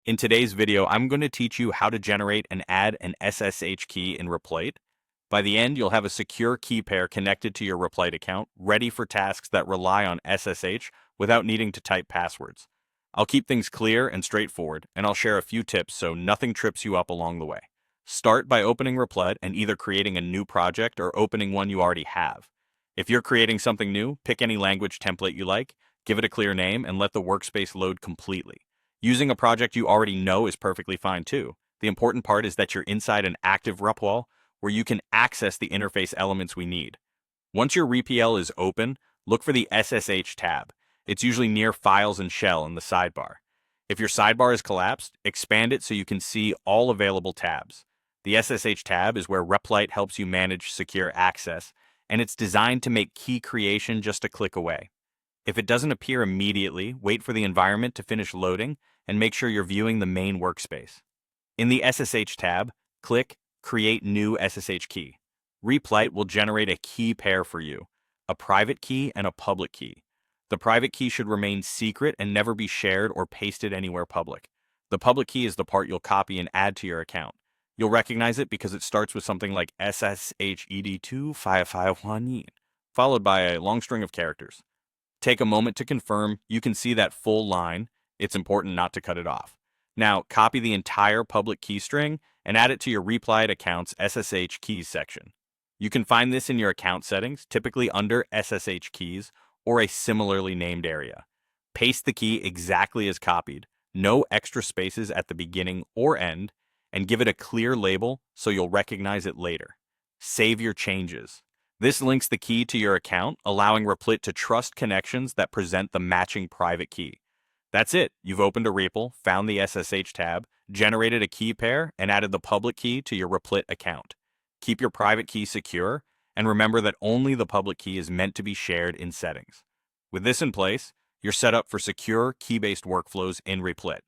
In today's video, I'm going to teach you how to generate and add an SSH key in Replit. By the end, you'll have a secure key pair connected to your Replit account, ready for tasks that rely on SSH without needing to type passwords. I'll keep things clear and straightforward, and I'll share a few tips so nothing trips you up along the way. Start by opening Replit and either creating a new project or opening one you already have. If you're creating something new, pick any language template you like, give it a clear name, and let the workspace load completely. Using a project you already know is perfectly fine too. The important part is that you're inside an active REPL where you can access the interface elements we need. Once your REPL is open, look for the SSH tab. It's usually near Files and Shell in the sidebar. If your sidebar is collapsed, expand it so you can see all available tabs. The SSH tab is where Replit helps you manage secure access, and it's designed to make key creation just a click away. If it doesn't appear immediately, wait for the environment to finish loading and make sure you're viewing the main workspace. In the SSH tab, click Create New SSH Key. Replit will generate a key pair for you, a private key and a public key. The private key should remain secret and never be shared or pasted anywhere public. The public key is the part you'll copy and add to your account. You'll recognize it because it starts with something like SSHED2551, followed by a long string of characters. Take a moment to confirm. You can see that full line. It's important not to cut it off. Now, copy the entire public key string and add it to your Replit account's SSH keys section. You can find this in your account settings, typically under SSH keys or a similarly named area. Paste the key exactly as copied, no extra spaces at the beginning or end, and give it a clear label so you'll recognize it later. Save your changes. This links the key to your account, allowing Replit to trust connections that present the matching private key. That's it. You've opened a REPL, found the SSH tab, generated a key pair, and added the public key to your Replit account. Keep your private key secure, and remember that only the public key is meant to be shared in settings. With this in place, you're set up for secure, key-based workflows in Replit.